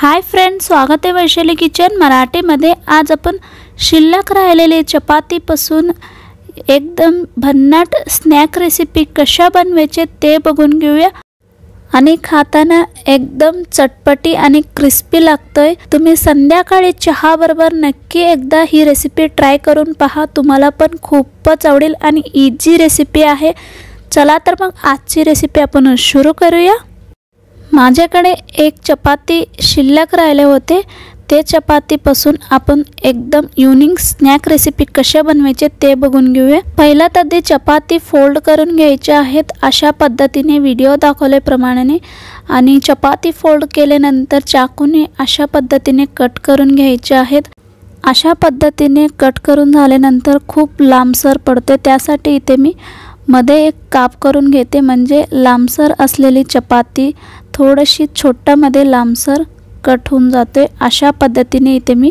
Hi friends, स्वागत आहे Vaishali kitchen मराठीमध्ये। आज आपण शिल्लक राहिलेली चपातीपासून एकदम भन्नाट स्नॅक रेसिपी कशा बनवायचे ते बघून घेऊया। आणि खाताना एकदम चटपटी आणि क्रिस्पी लागतोय। तुम्ही संध्याकाळी चहा बरोबर नक्की एकदा ही रेसिपी ट्राय करून पहा, तुम्हाला पण खूपच आवडेल आणि इजी रेसिपी आहे। चला तर मग आजची रेसिपी आपण सुरू करूया। माझ्याकडे एक चपाती शिल्लक राहिले होते, ते चपातीपासून आपण एकदम युनिक स्नॅक रेसिपी कशा बनवायचे ते बघून घेऊया। पहिला तर चपाती फोल्ड करून घ्यायची आहेत अशा पद्धतीने व्हिडिओ दाखवल्याप्रमाणे। आणि चपाती फोल्ड केल्यानंतर चाकूने अशा पद्धतीने कट करून घ्यायचे आहेत। अशा पद्धतीने कट करून झाल्यानंतर खूप लांबसर पडते, त्यासाठी इथे मी मध्ये एक काप करून घेते, म्हणजे लांबसर असलेली चपाती थोडीशी छोट्यामध्ये लांबसर कट होऊन जाते। अशा पद्धतीने इथे मी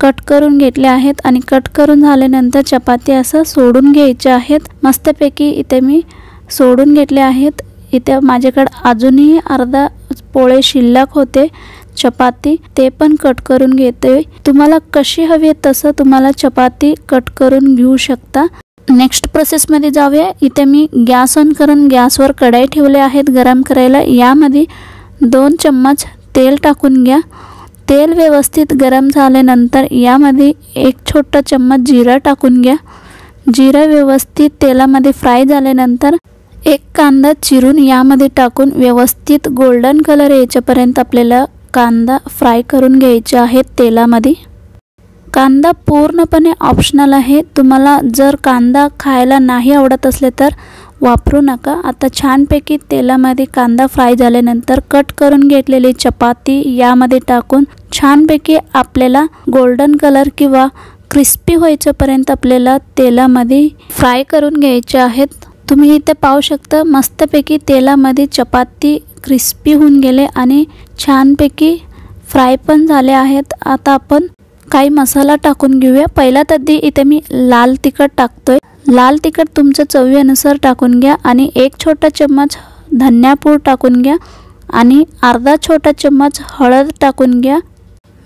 कट करून घेतले आहेत। आणि कट करून झाल्यानंतर चपाती असं सोडून घ्यायचे आहेत। मस्तपैकी इथे मी सोडून घेतले आहेत। इथे माझ्याकडे अजूनही अर्धा पोळे शिल्लक होते चपाती, ते पण कट करून घेते। तुम्हाला कशी हवी तसं तुम्हाला चपाती कट करून घेऊ शकता। नेक्स्ट प्रोसेस मध्ये जाऊया। इथे मी गॅस ऑन करून गॅसवर कढई ठेवले आहेत गरम करायला। यामध्ये 2 चम्मच तेल टाकून घ्या। तेल व्यवस्थित गरम झाल्यानंतर यामध्ये 1 छोटा चम्मच जिरा टाकून घ्या। जिरा व्यवस्थित तेलामध्ये फ्राय झाल्यानंतर 1 कांदा चिरून यामध्ये टाकून व्यवस्थित गोल्डन कलर येईपर्यंत आपल्याला कांदा फ्राय करून घ्यायचा आहे तेलामध्ये। कांदा पूर्णपणे ऑप्शनल आहे, तुम्हाला जर कांदा खायला नाही आवडत असले तर वापरू नका। आता छानपैकी तेलामध्ये कांदा फ्राय झाल्यानंतर कट करून घेतलेली चपाती यामध्ये टाकून छानपैकी आपल्याला गोल्डन कलर किंवा क्रिस्पी होईपर्यंत आपल्याला तेलामध्ये फ्राय करून घ्यायचे आहेत। तुम्ही इथे पाहू शकता मस्तपैकी तेलामध्ये चपाती क्रिस्पी होऊन गेले आणि छानपैकी फ्राय पण झाले आहेत। आता आपण काही मसाला टाकून घेऊया। पहिला तर इथे मी लाल तिखट टाकतोय। लाल तिखट तुमच्या चवीनुसार टाकून घ्या। आणि 1 छोटा चम्मच धन्यापूड टाकून घ्या आणि अर्धा छोटा चम्मच हळद टाकून घ्या।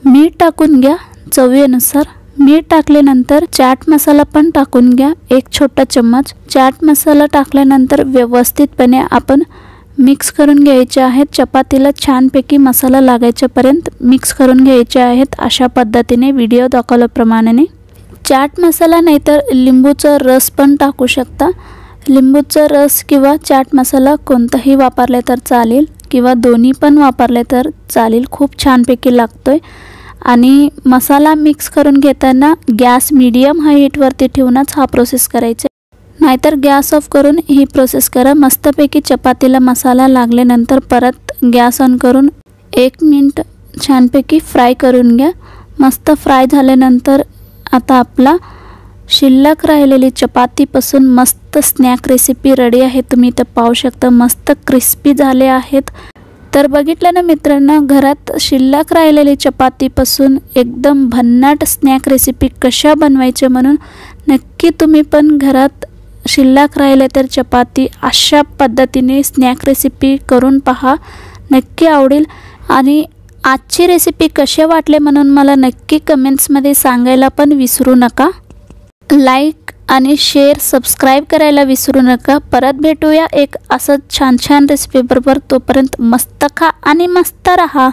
मीठ टाकून घ्या चवीनुसार। मीठ टाकल्यानंतर चाट मसाला पण टाकून घ्या 1 छोटा चम्मच। चाट मसाला टाकल्यानंतर व्यवस्थितपणे आपण मिक्स करून घ्यायचे आहेत। चपातीला छानपैकी मसाला लागायच्यापर्यंत मिक्स करून घ्यायचे आहेत अशा पद्धतीने व्हिडिओ दाखवल्याप्रमाणे। चाट मसाला नाहीतर लिंबूचा रस पण टाकू शकता। लिंबूचा रस किंवा चाट मसाला कोणताही वापरले तर चालेल, किंवा दोन्ही पण वापरले तर चालेल, खूप छानपैकी लागतोय। आणि मसाला मिक्स करून घेताना गॅस मीडियम हाय हीटवरती ठेवूनच हा प्रोसेस करायचा, नाहीतर गॅस ऑफ करून ही प्रोसेस करा। मस्तपैकी चपातीला मसाला लागल्यानंतर परत गॅस ऑन करून 1 मिनिट छानपैकी फ्राय करून घ्या। मस्त फ्राय झाल्यानंतर आता आपला शिल्लक राहिलेली चपातीपासून मस्त स्नॅक रेसिपी रेडी आहे। तुम्ही इथे पाहू शकता मस्त क्रिस्पी झाले आहेत। तर बघितलं ना मित्रांनो, घरात शिल्लक राहिलेली चपातीपासून एकदम भन्नाट स्नॅक रेसिपी कशा बनवायचे, म्हणून नक्की तुम्ही पण घरात शिल्लक राहिले तर चपाती अशा पद्धतीने स्नॅक रेसिपी करून पहा, नक्की आवडेल। आणि आजची रेसिपी कशी वाटले म्हणून मला नक्की कमेंट्समध्ये सांगायला पण विसरू नका। लाईक आणि शेअर सबस्क्राईब करायला विसरू नका। परत भेटूया एक असं छान छान रेसिपी बरोबर। तोपर्यंत मस्त खा आणि मस्त रहा।